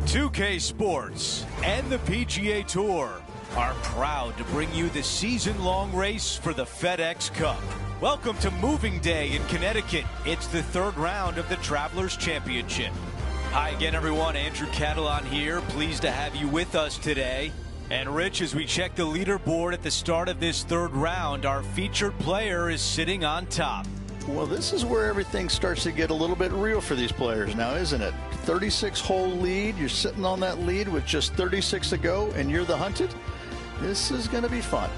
2K Sports and the PGA Tour are proud to bring you the season-long race for the FedEx Cup. Welcome to Moving Day in Connecticut. It's the third round of the Travelers Championship. Hi again, everyone. Andrew Catalan here. Pleased to have you with us today. And Rich, as we check the leaderboard at the start of this third round, our featured player is sitting on top. Well, this is where everything starts to get a little bit real for these players now, isn't it? 36-hole lead. You're sitting on that lead with just 36 to go, and you're the hunted. This is going to be fun.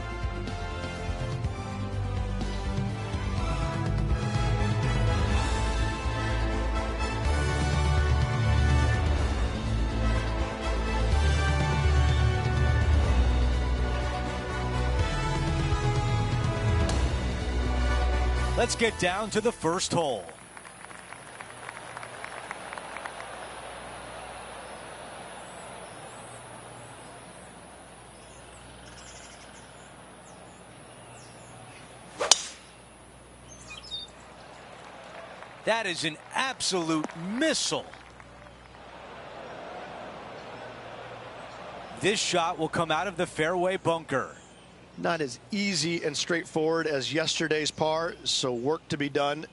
Let's get down to the first hole. That is an absolute missile. This shot will come out of the fairway bunker. Not as easy and straightforward as yesterday's par, so work to be done.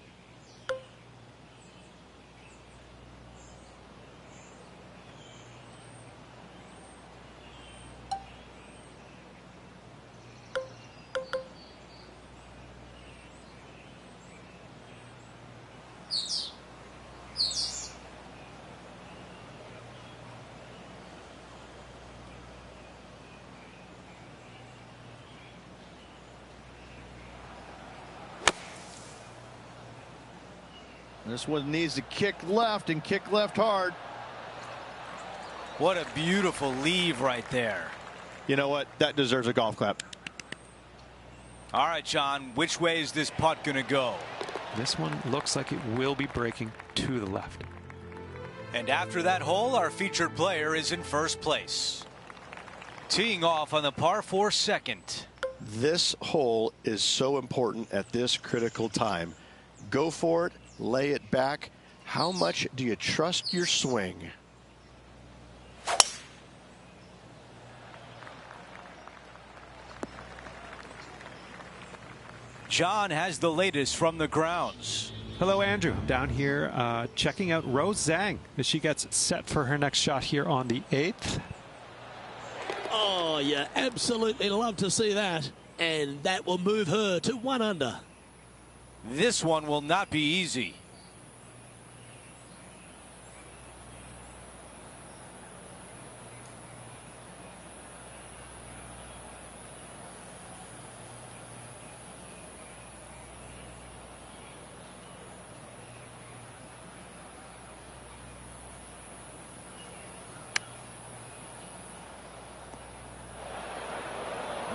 This one needs to kick left and kick left hard. What a beautiful leave right there. You know what? That deserves a golf clap. All right, John, which way is this putt going to go? This one looks like it will be breaking to the left. And after that hole, our featured player is in first place. Teeing off on the par 4 second. This hole is so important at this critical time. Go for it. Lay it back. How much do you trust your swing? John has the latest from the grounds. Hello, Andrew. Down here checking out Rose Zhang as she gets set for her next shot here on the 8th. Oh, you absolutely love to see that. And that will move her to 1 under. This one will not be easy.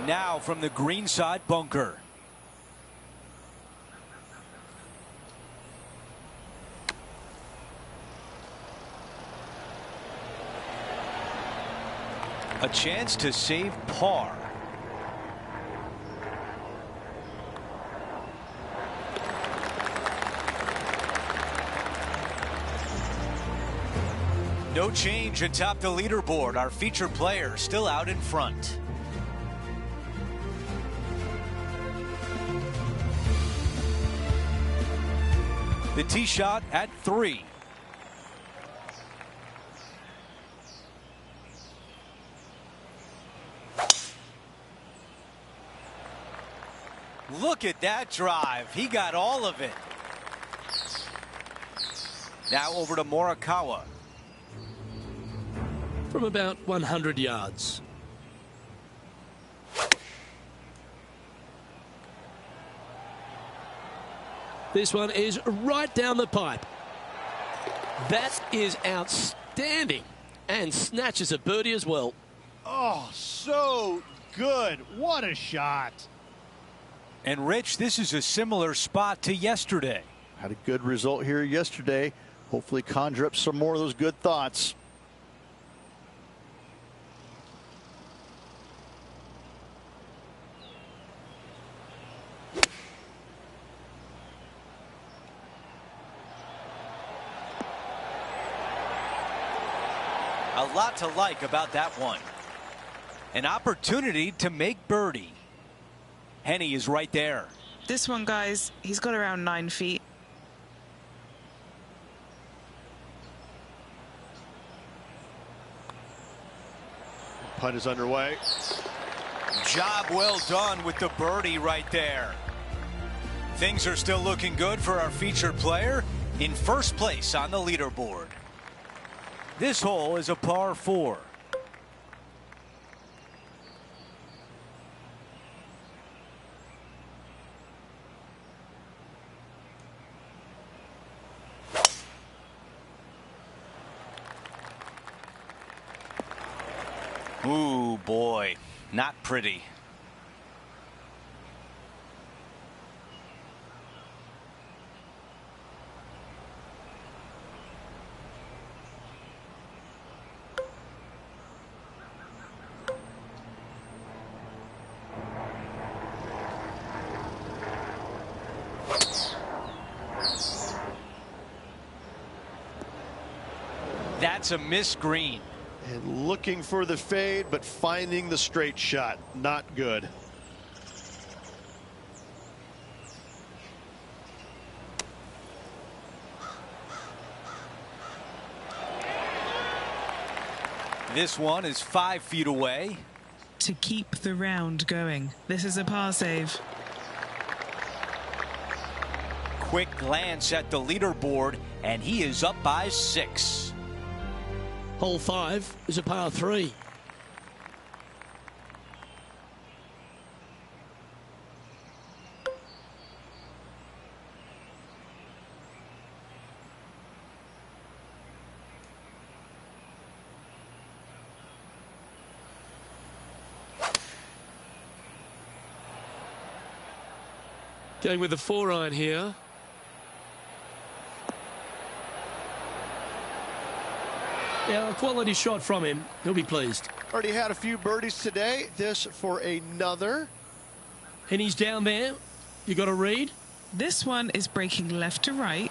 Now from the greenside bunker. A chance to save par. No change atop the leaderboard. Our featured player still out in front. The tee shot at 3. Look at that drive. He got all of it. Now over to Morikawa. From about 100 yards. This one is right down the pipe. That is outstanding. And snatches a birdie as well. Oh, so good. What a shot. And Rich, this is a similar spot to yesterday. Had a good result here yesterday. Hopefully conjure up some more of those good thoughts. A lot to like about that one. An opportunity to make birdie. Henny is right there. This one, guys, he's got around 9 feet. Putt is underway. Job well done with the birdie right there. Things are still looking good for our featured player in first place on the leaderboard. This hole is a par 4. Ooh, boy, not pretty. That's a missed green. And looking for the fade, but finding the straight shot. Not good. This one is 5 feet away. To keep the round going. This is a par save. Quick glance at the leaderboard, and he is up by 6. Hole 5 is a par 3. Going with the 4-iron here. Yeah, a quality shot from him. He'll be pleased. Already had a few birdies today. This for another. And he's down there. You got to read. This one is breaking left to right.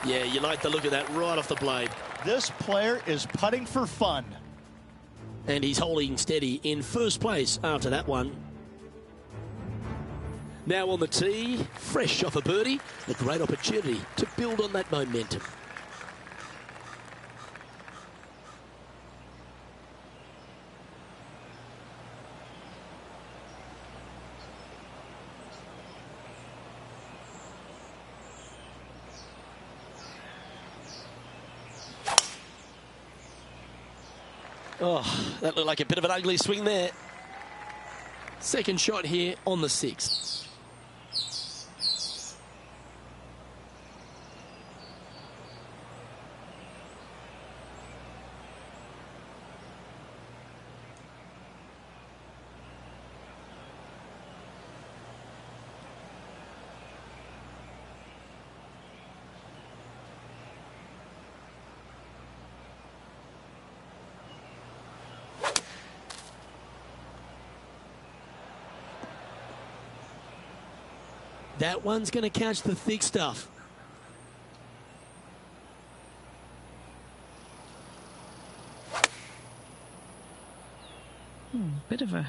Yeah, you like the look of that right off the blade. This player is putting for fun. And he's holding steady in first place after that one. Now on the tee, fresh off a birdie, a great opportunity to build on that momentum. Oh, that looked like a bit of an ugly swing there. Second shot here on the 6th. That one's going to catch the thick stuff. Bit of a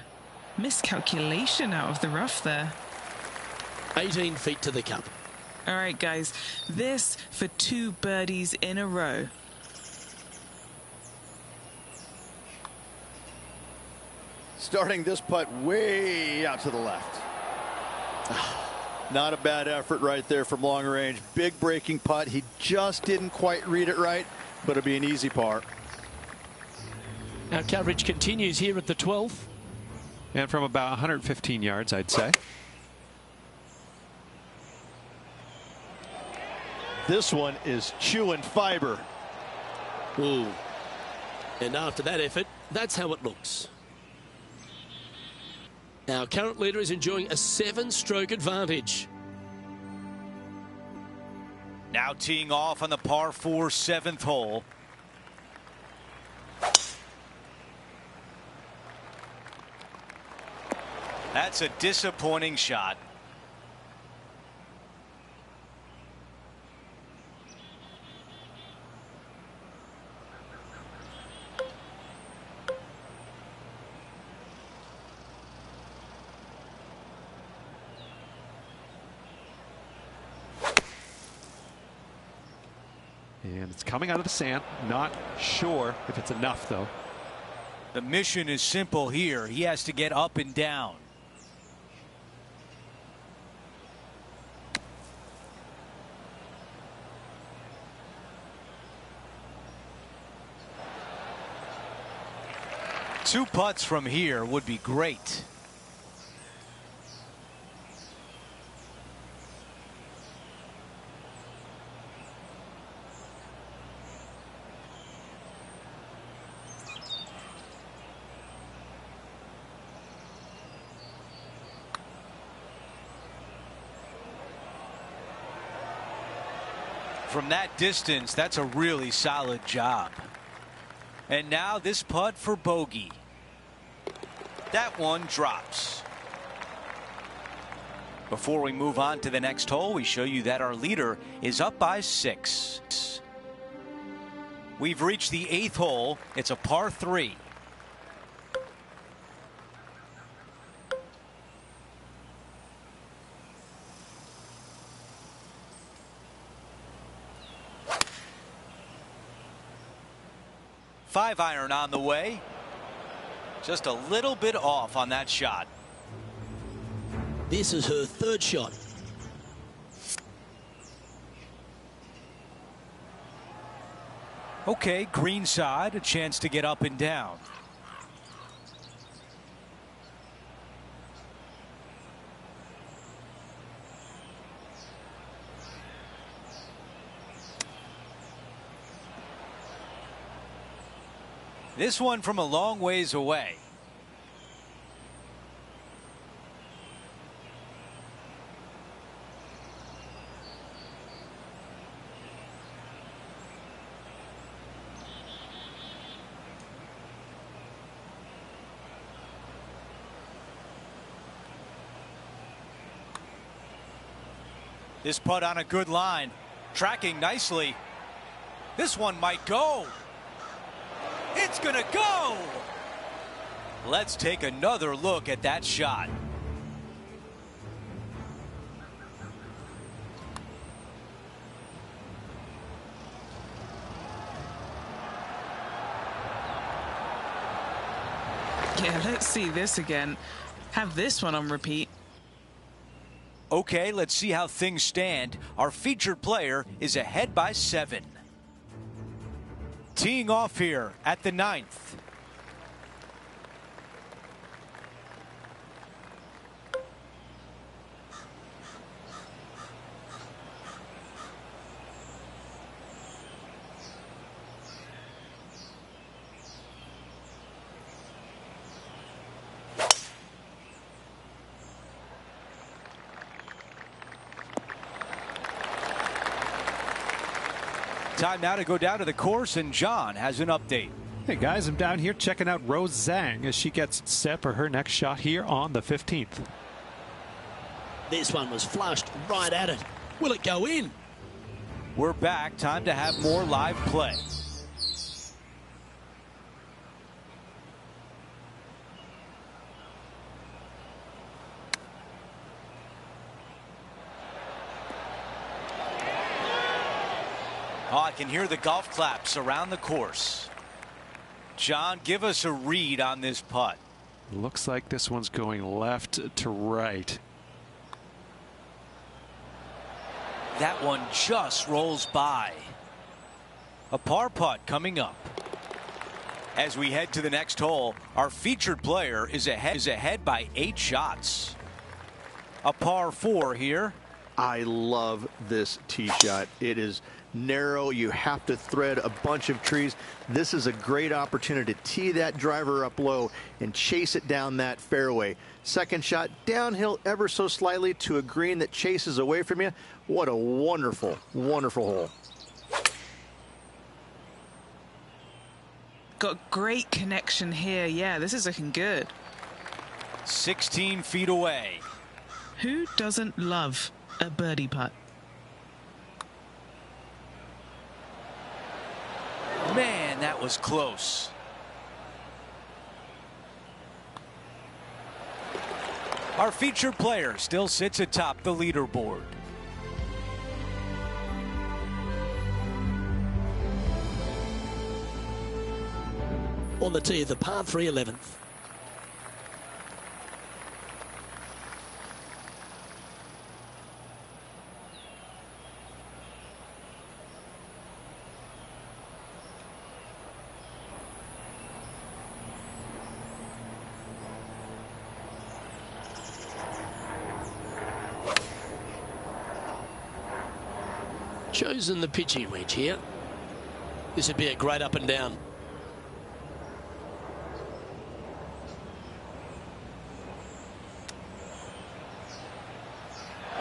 miscalculation out of the rough there. 18 feet to the cup. All right, guys, this for 2 birdies in a row. Starting this putt way out to the left. Not a bad effort right there from long range. Big breaking putt. He just didn't quite read it right, but it'll be an easy par. Our coverage continues here at the 12th. And from about 115 yards, I'd say. This one is chewing fiber. Ooh. And after that effort, that's how it looks. Our current leader is enjoying a 7-stroke advantage. Now teeing off on the par 4 7th hole. That's a disappointing shot. And it's coming out of the sand. Not sure if it's enough, though. The mission is simple here. He has to get up and down. Two putts from here would be great. From that distance, that's a really solid job. And now this putt for bogey. That one drops. Before we move on to the next hole, we show you that our leader is up by 6. We've reached the 8th hole. It's a par 3. Five iron on the way. Just a little bit off on that shot. This is her 3rd shot. Okay, green side, a chance to get up and down. This one from a long ways away. This putt on a good line, tracking nicely. This one might go. It's gonna go. Let's take another look at that shot. Yeah, let's see this again. Have this one on repeat. Okay, let's see how things stand. Our featured player is ahead by 7. Teeing off here at the 9th. Time now to go down to the course, and John has an update. Hey guys, I'm down here checking out Rose Zhang as she gets set for her next shot here on the 15th. This one was flushed right at it. Will it go in? We're back. Time to have more live play. Oh, I can hear the golf claps around the course. John, give us a read on this putt. Looks like this one's going left to right. That one just rolls by. A par putt coming up. As we head to the next hole, our featured player is ahead by 8 shots. A par 4 here. I love this tee shot. It is narrow. You have to thread a bunch of trees. This is a great opportunity to tee that driver up low and chase it down that fairway. Second shot, downhill ever so slightly to a green that chases away from you. What a wonderful, wonderful hole. Got great connection here. Yeah, this is looking good. 16 feet away. Who doesn't love a birdie putt? Man, that was close. Our featured player still sits atop the leaderboard. on the tee of the par 3 11th. Chosen the pitching wedge here. This would be a great up and down.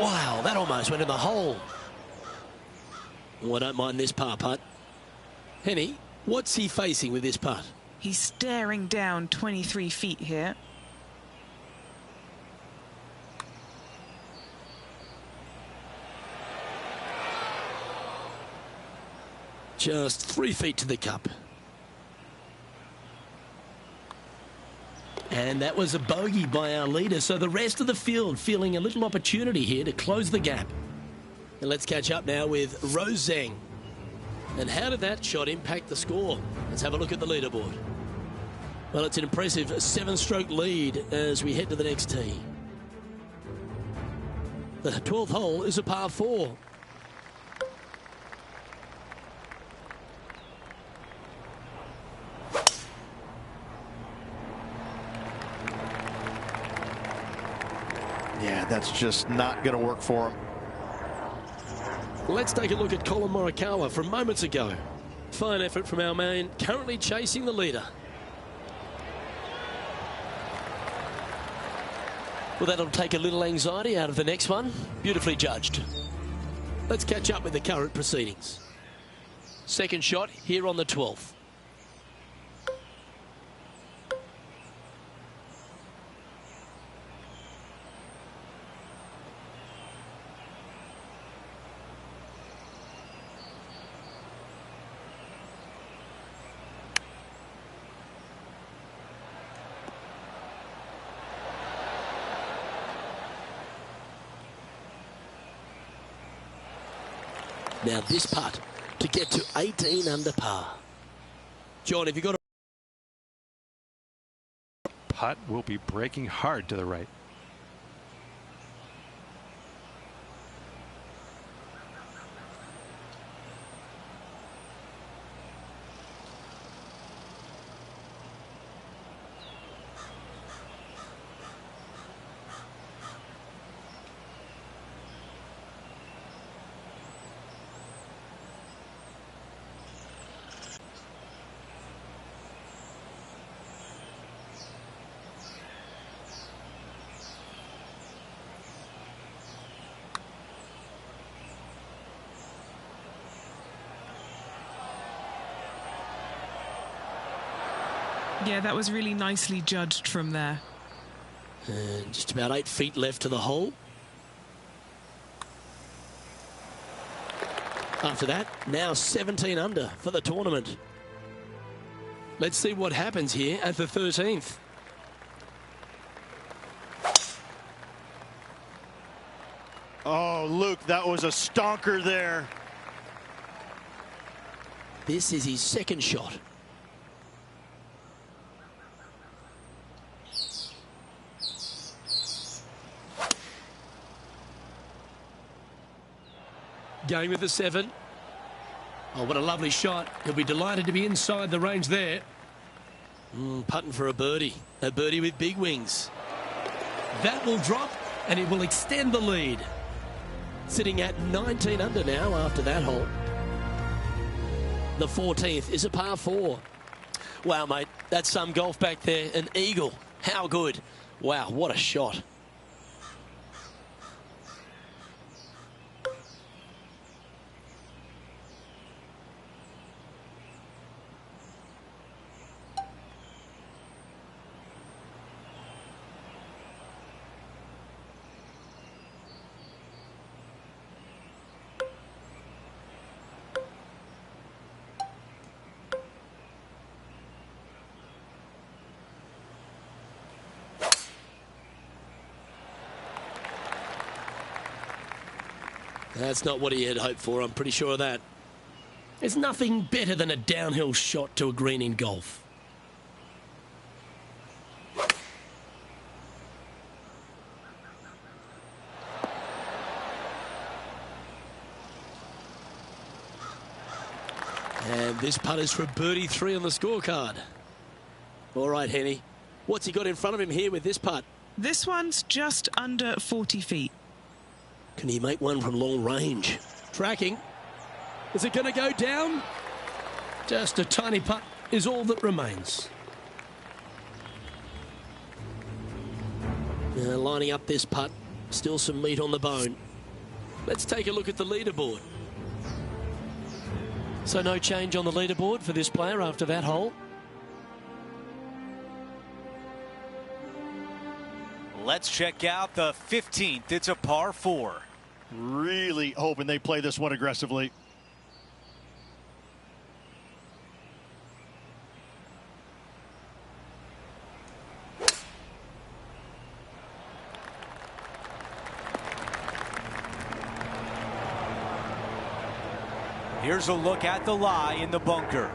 Wow, that almost went in the hole. Oh, I don't mind this par putt. Henny, what's he facing with this putt? He's staring down 23 feet here. Just 3 feet to the cup. And that was a bogey by our leader, so the rest of the field feeling a little opportunity here to close the gap. And let's catch up now with Rose Zhang. And how did that shot impact the score? Let's have a look at the leaderboard. Well, it's an impressive 7-stroke lead as we head to the next tee. The 12th hole is a par 4. Yeah, that's just not going to work for him. Let's take a look at Colin Morikawa from moments ago. Fine effort from our man, currently chasing the leader. Well, that'll take a little anxiety out of the next one. Beautifully judged. Let's catch up with the current proceedings. Second shot here on the 12th. Now this putt to get to 18 under par. John, have you got a Putt will be breaking hard to the right. Yeah, that was really nicely judged from there. And just about 8 feet left to the hole. After that, now 17 under for the tournament. Let's see what happens here at the 13th. Oh, Luke, that was a stonker there. This is his second shot. Going with the 7. Oh, what a lovely shot. He'll be delighted to be inside the range there. Putting for a birdie. A birdie with big wings. That will drop and it will extend the lead. Sitting at 19 under now after that hole. The 14th is a par 4. Wow, mate, that's some golf back there. An eagle. How good. Wow, what a shot. That's not what he had hoped for, I'm pretty sure of that. There's nothing better than a downhill shot to a green in golf. This putt is for birdie 3 on the scorecard. All right, Henny. What's he got in front of him here with this putt? This one's just under 40 feet. Can he make one from long range? Tracking. Is it going to go down? Just a tiny putt is all that remains. Now lining up this putt. Still some meat on the bone. Let's take a look at the leaderboard. So no change on the leaderboard for this player after that hole. Let's check out the 15th. It's a par 4. Really hoping they play this one aggressively. Here's a look at the lie in the bunker.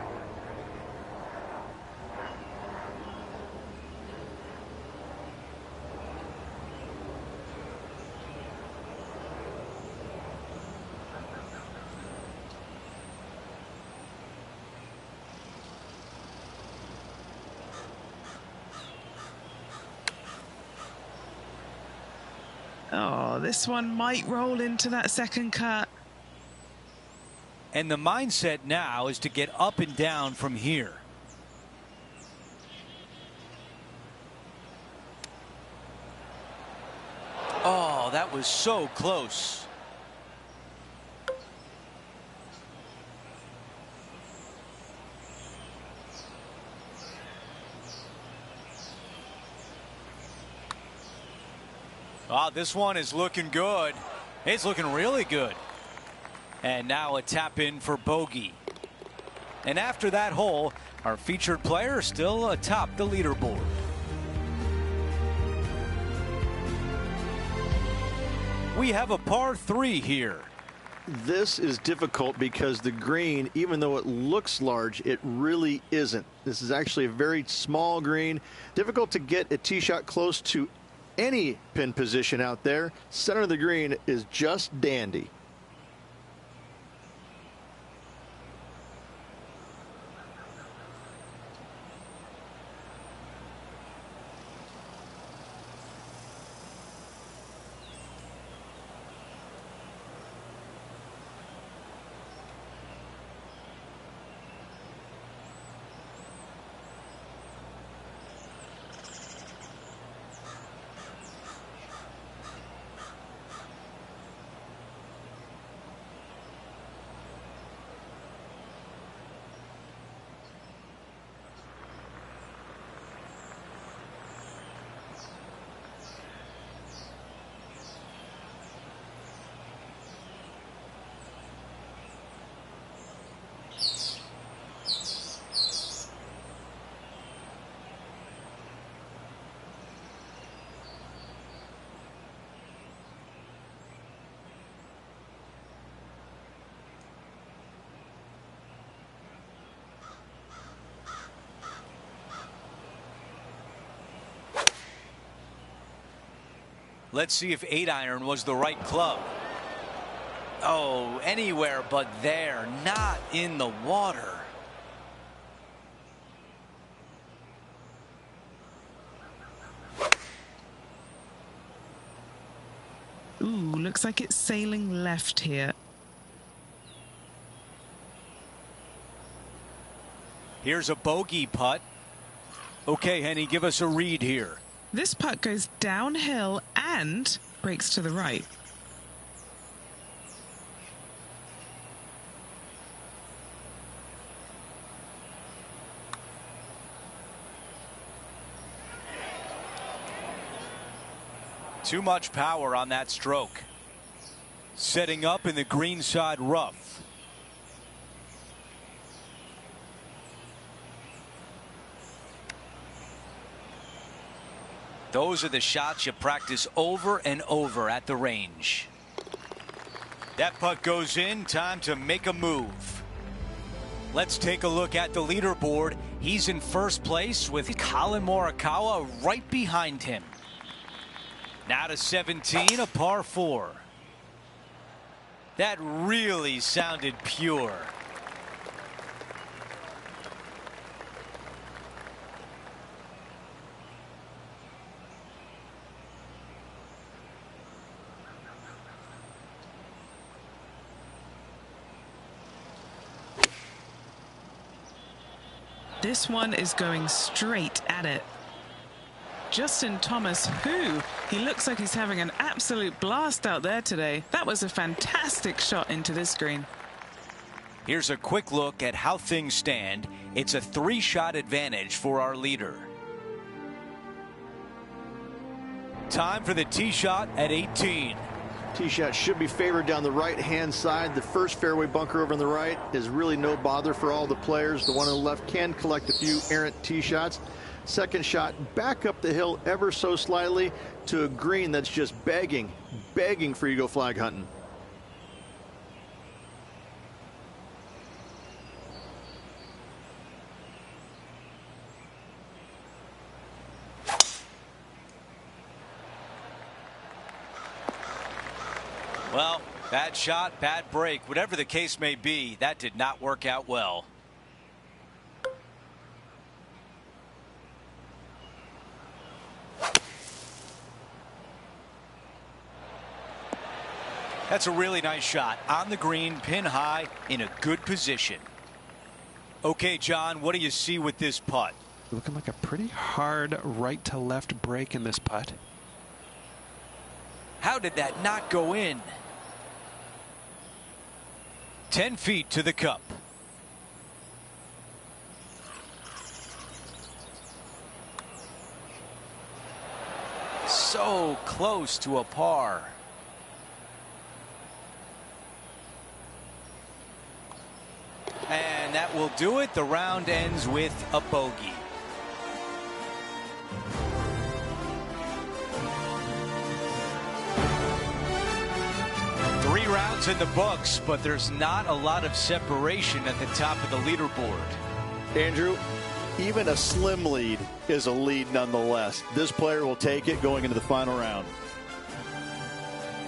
Oh, this one might roll into that second cut. And the mindset now is to get up and down from here. Oh, that was so close. Oh, this one is looking good. It's looking really good. And now a tap in for bogey. And after that hole, our featured player still atop the leaderboard. We have a par 3 here. This is difficult because the green, even though it looks large, it really isn't. This is actually a very small green. Difficult to get a tee shot close to any pin position out there. Center of the green is just dandy. Let's see if 8-iron was the right club. Oh, anywhere but there, not in the water. Ooh, looks like it's sailing left here. Here's a bogey putt. Okay, Henny, give us a read here. This putt goes downhill and breaks to the right. Too much power on that stroke. Setting up in the greenside rough. Those are the shots you practice over and over at the range. That putt goes in. Time to make a move. Let's take a look at the leaderboard. He's in first place with Colin Morikawa right behind him. Now to 17, a par 4. That really sounded pure. This one is going straight at it. Justin Thomas, he looks like he's having an absolute blast out there today. That was a fantastic shot into this green. Here's a quick look at how things stand. It's a 3-shot advantage for our leader. Time for the tee shot at 18. Tee shot should be favored down the right-hand side. The first fairway bunker over on the right is really no bother for all the players. The one on the left can collect a few errant tee shots. Second shot back up the hill ever so slightly to a green that's just begging for you to go flag hunting. Well, bad shot, bad break. Whatever the case may be, that did not work out well. That's a really nice shot. On the green, pin high, in a good position. Okay, John, what do you see with this putt? Looking like a pretty hard right to left break in this putt. How did that not go in? 10 feet to the cup. So close to a par. And that will do it. The round ends with a bogey. Three rounds in the books, but there's not a lot of separation at the top of the leaderboard. Andrew, even a slim lead is a lead nonetheless. This player will take it going into the final round.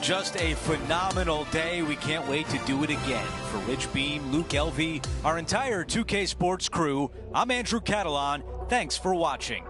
Just a phenomenal day. We can't wait to do it again. For Rich Beam, Luke Elvey, our entire 2K Sports crew, I'm Andrew Catalan. Thanks for watching.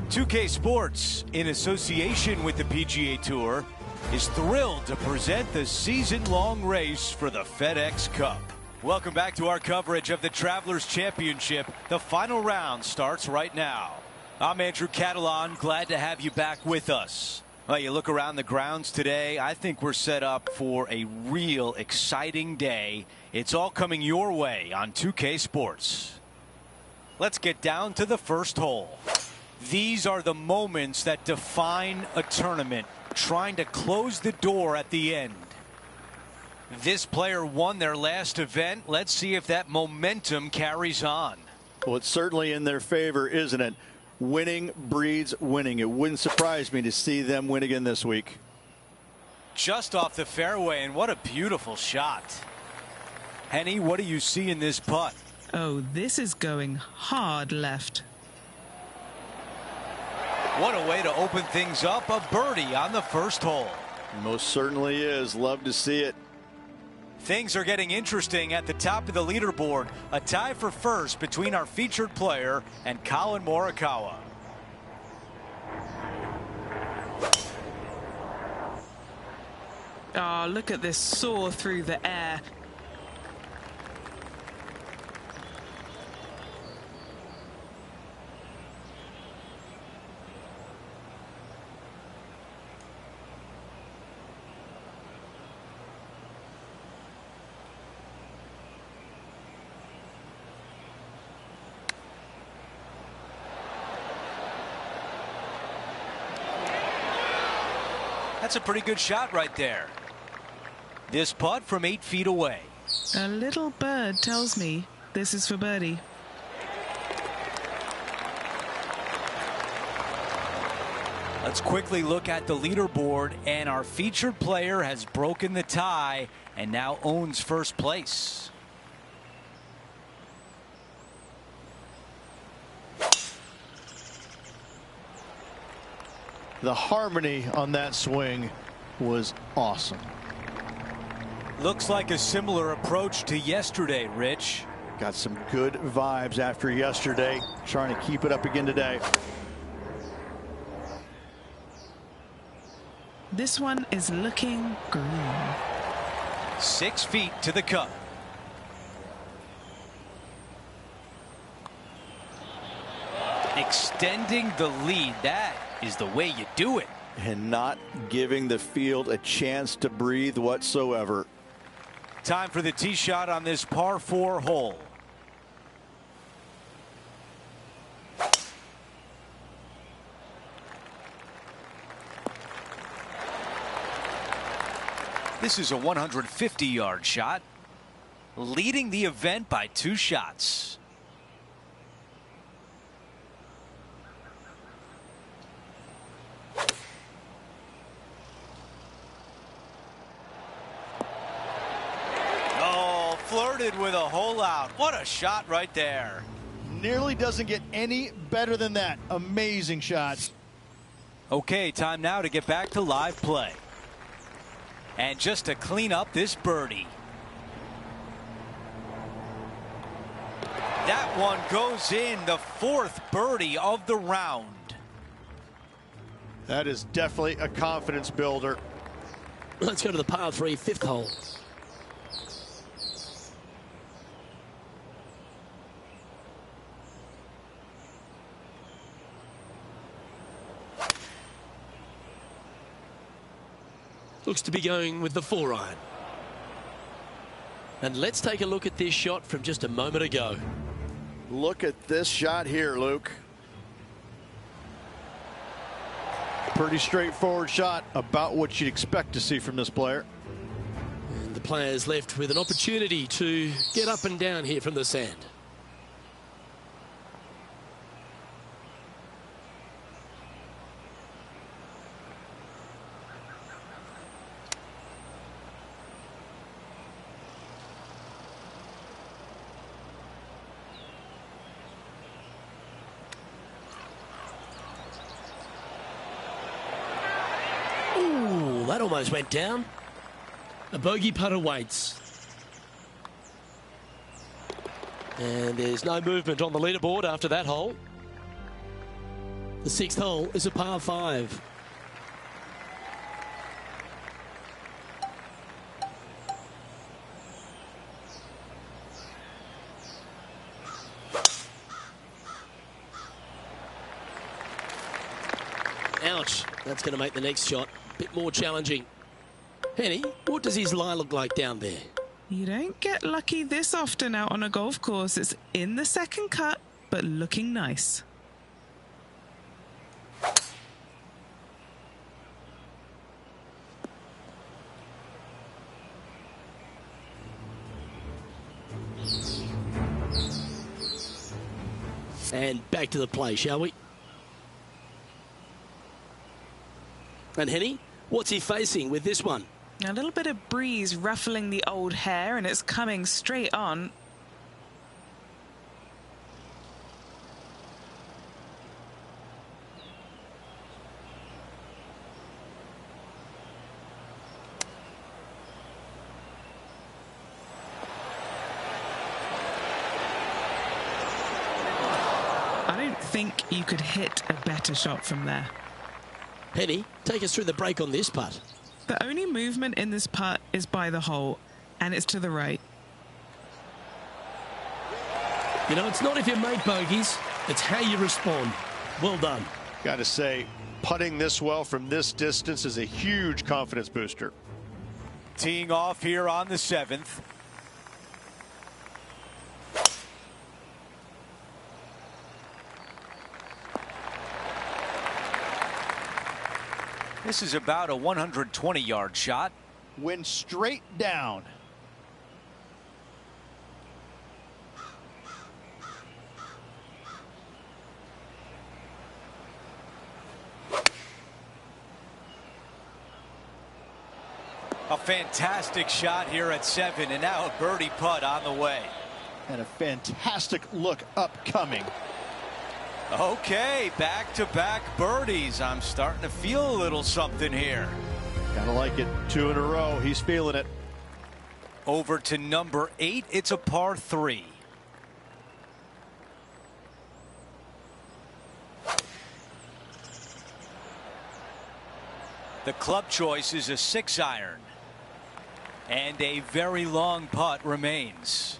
.2K Sports, in association with the PGA Tour, is thrilled to present the season-long race for the FedEx Cup. Welcome back to our coverage of the Travelers Championship. The final round starts right now. I'm Andrew Catalan, glad to have you back with us. Well, you look around the grounds today, I think we're set up for a real exciting day. It's all coming your way on 2K Sports. Let's get down to the first hole. These are the moments that define a tournament, trying to close the door at the end. This player won their last event. Let's see if that momentum carries on. Well, it's certainly in their favor, isn't it? Winning breeds winning. It wouldn't surprise me to see them win again this week. Just off the fairway, and what a beautiful shot. Henny, what do you see in this putt? Oh, this is going hard left. What a way to open things up. A birdie on the first hole. Most certainly is. Love to see it. Things are getting interesting at the top of the leaderboard. A tie for first between our featured player and Colin Morikawa. Oh, look at this soar through the air. That's a pretty good shot right there. This putt from 8 feet away. A little bird tells me this is for birdie. Let's quickly look at the leaderboard, and our featured player has broken the tie and now owns first place. The harmony on that swing was awesome. Looks like a similar approach to yesterday, Rich. Got some good vibes after yesterday. Trying to keep it up again today. This one is looking green. 6 feet to the cup. Extending the lead. That is the way you do it. And not giving the field a chance to breathe whatsoever. Time for the tee shot on this par 4 hole. This is a 150-yard shot, leading the event by 2 shots. Oh, flirted with a hole out. What a shot right there. Nearly doesn't get any better than that. Amazing shot. Okay, time now to get back to live play. And just to clean up this birdie. That one goes in, the 4th birdie of the round. That is definitely a confidence builder. Let's go to the par 3 5th hole. Looks to be going with the 4-iron. And let's take a look at this shot from just a moment ago. Look at this shot here, Luke. Pretty straightforward shot, about what you'd expect to see from this player. And the player's left with an opportunity to get up and down here from the sand. That almost went down. A bogey putt awaits. And there's no movement on the leaderboard after that hole. The 6th hole is a par 5. Ouch. That's going to make the next shot a bit more challenging. Henny, what does his lie look like down there? You don't get lucky this often out on a golf course. It's in the 2nd cut, but looking nice. And back to the play, shall we? And Henny, what's he facing with this one? A little bit of breeze ruffling the old hair, and it's coming straight on. I don't think you could hit a better shot from there. Henny, take us through the break on this putt. The only movement in this putt is by the hole, and it's to the right. You know, it's not if you make bogeys, it's how you respond. Well done. Got to say, putting this well from this distance is a huge confidence booster. Teeing off here on the 7th. This is about a 120-yard shot. Went straight down. A fantastic shot here at 7, and now a birdie putt on the way. And a fantastic look upcoming. Okay, back-to-back birdies. I'm starting to feel a little something here. Kind of like it. 2 in a row. He's feeling it. Over to number 8. It's a par 3. The club choice is a 6-iron. And a very long putt remains.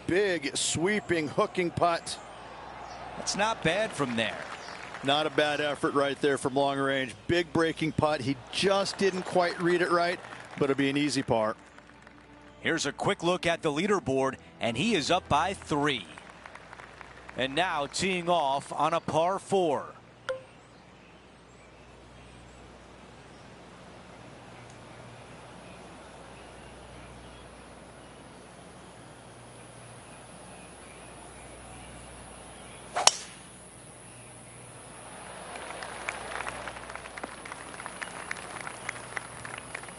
Big, sweeping, hooking putt. That's not bad from there. Not a bad effort right there from long range. Big breaking putt. He just didn't quite read it right, but it'll be an easy par. Here's a quick look at the leaderboard, and he is up by 3. And now teeing off on a par 4.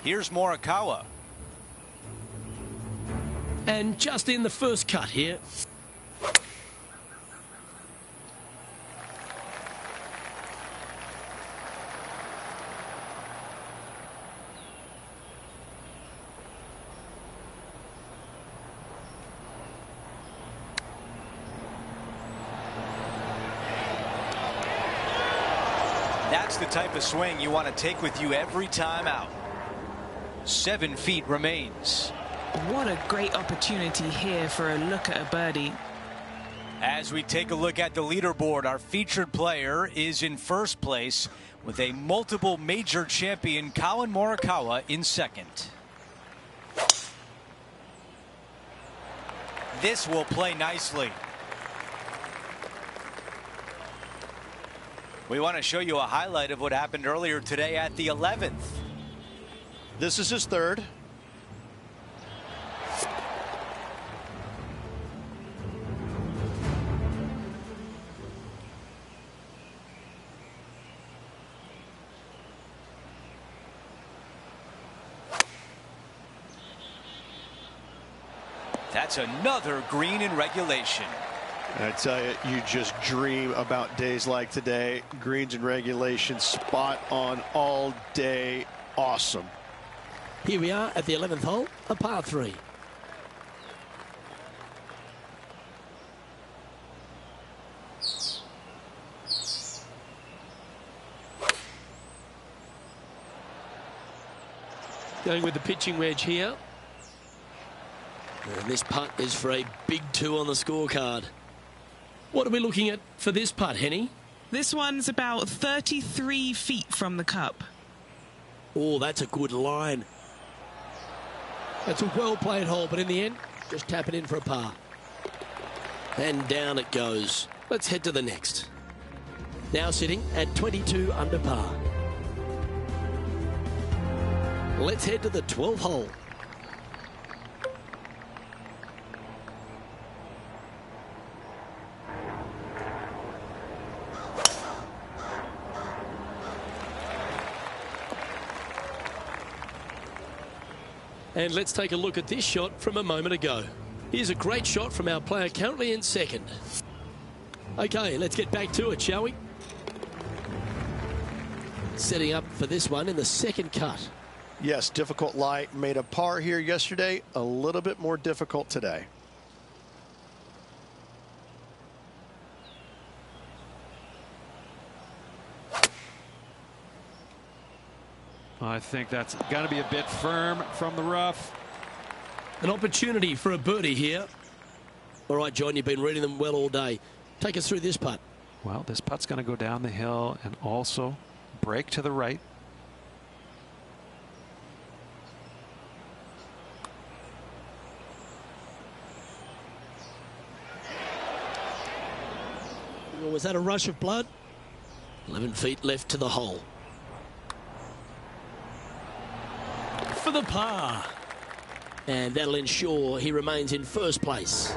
Here's Morikawa. And just in the first cut here. That's the type of swing you want to take with you every time out. 7 feet remains. What a great opportunity here for a look at a birdie. As we take a look at the leaderboard, our featured player is in first place with a multiple major champion, Collin Morikawa, in second. This will play nicely. We want to show you a highlight of what happened earlier today at the 11th. This is his third. That's another green in regulation. I tell you, you just dream about days like today. Greens and regulation, spot on all day. Awesome. Here we are at the 11th hole, a par 3. Going with the pitching wedge here. And this putt is for a big 2 on the scorecard. What are we looking at for this putt, Henny? This one's about 33 feet from the cup. Oh, that's a good line. That's a well-played hole, but in the end, just tap it in for a par. And down it goes. Let's head to the next. Now sitting at 22 under par. Let's head to the 12th hole. And let's take a look at this shot from a moment ago. Here's a great shot from our player currently in second. Okay, let's get back to it, shall we? Setting up for this one in the second cut. Yes, difficult lie. Made a par here yesterday. A little bit more difficult today. I think that's got to be a bit firm from the rough. An opportunity for a birdie here. All right, John, you've been reading them well all day. Take us through this putt. Well, this putt's going to go down the hill and also break to the right. Or was that a rush of blood? 11 feet left to the hole. For the par. And that'll ensure he remains in first place.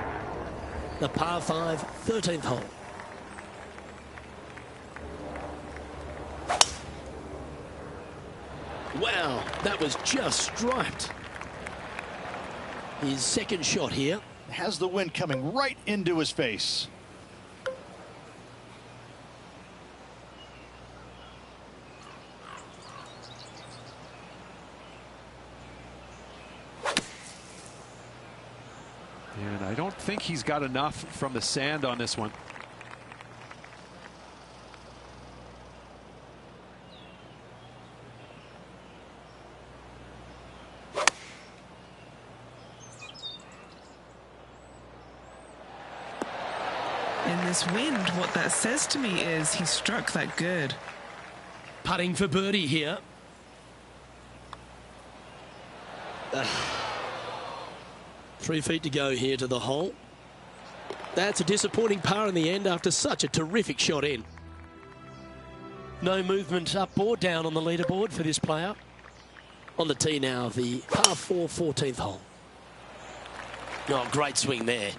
The par 5, 13th hole. Wow, that was just striped. His second shot here. Has the wind coming right into his face. And I don't think he's got enough from the sand on this one. In this wind, what that says to me is he struck that good. Putting for birdie here. 3 feet to go here to the hole. That's a disappointing par in the end after such a terrific shot in. No movement up or down on the leaderboard for this player. On the tee now, the par 4, 14th hole. Oh, great swing there.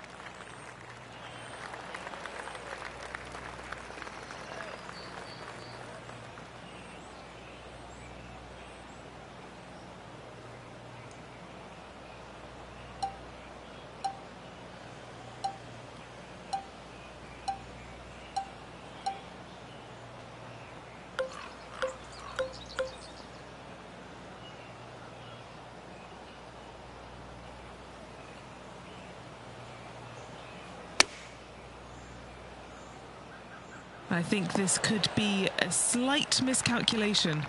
I think this could be a slight miscalculation.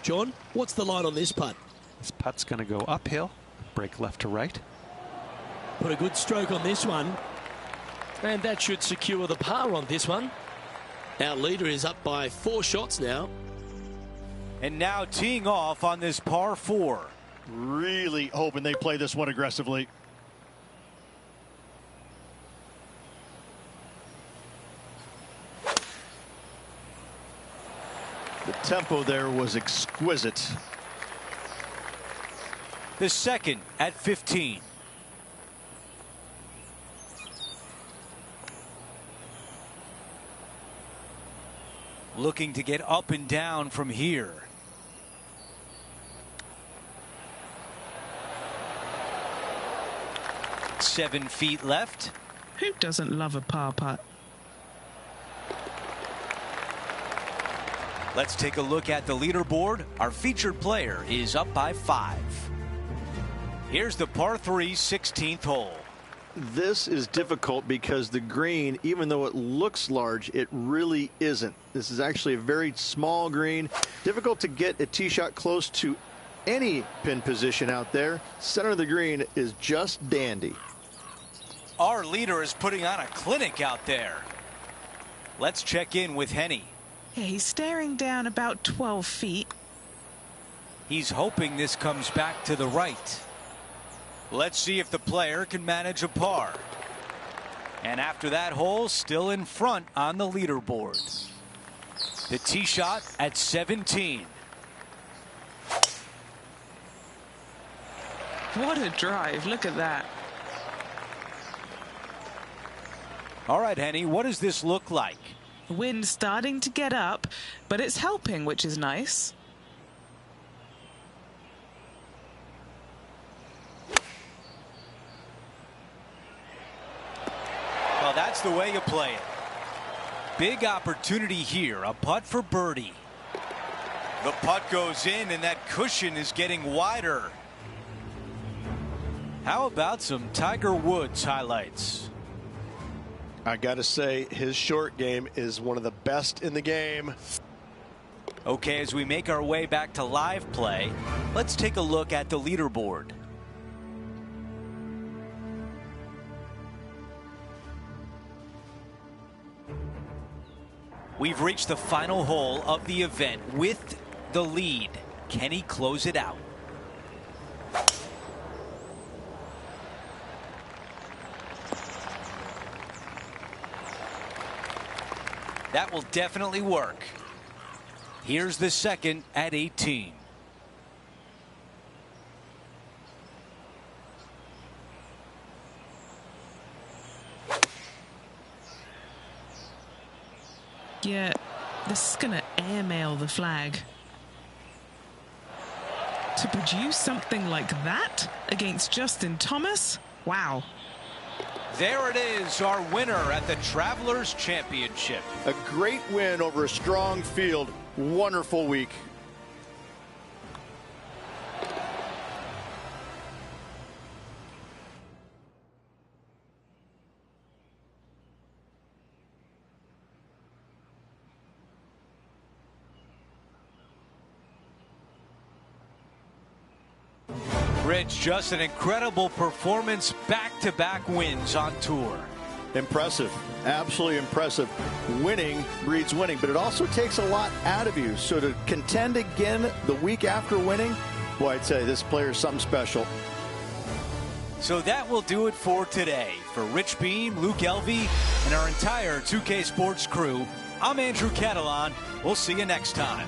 John, what's the line on this putt? This putt's going to go uphill, break left to right. Put a good stroke on this one. And that should secure the par on this one. Our leader is up by 4 shots now. And now teeing off on this par 4. Really hoping they play this one aggressively. The tempo there was exquisite. The second at 15. Looking to get up and down from here. Seven feet left. Who doesn't love a par putt? Let's take a look at the leaderboard. Our featured player is up by 5. Here's the par 3, 16th hole. This is difficult because the green, even though it looks large, it really isn't. This is actually a very small green. Difficult to get a tee shot close to any pin position out there. Center of the green is just dandy. Our leader is putting on a clinic out there. Let's check in with Henny. Yeah, he's staring down about 12 feet. He's hoping this comes back to the right. Let's see if the player can manage a par. And after that hole, still in front on the leaderboard. The tee shot at 17. What a drive. Look at that. All right, Henny, what does this look like? Wind starting to get up, but it's helping, which is nice. Well, that's the way you play it. Big opportunity here, a putt for birdie. The putt goes in, and that cushion is getting wider. How about some Tiger Woods highlights? I got to say, his short game is one of the best in the game. Okay, as we make our way back to live play, let's take a look at the leaderboard. We've reached the final hole of the event with the lead. Can he close it out? That will definitely work. Here's the second at 18. Yeah, this is going to airmail the flag. To produce something like that against Justin Thomas? Wow. There it is, our winner at the Travelers Championship. A great win over a strong field. Wonderful week. Rich, just an incredible performance, back-to-back wins on tour. Impressive. Absolutely impressive. Winning breeds winning, but it also takes a lot out of you. So to contend again the week after winning, boy, I'd say this player is something special. So that will do it for today. For Rich Beam, Luke Elvey, and our entire 2K Sports crew, I'm Andrew Catalan. We'll see you next time.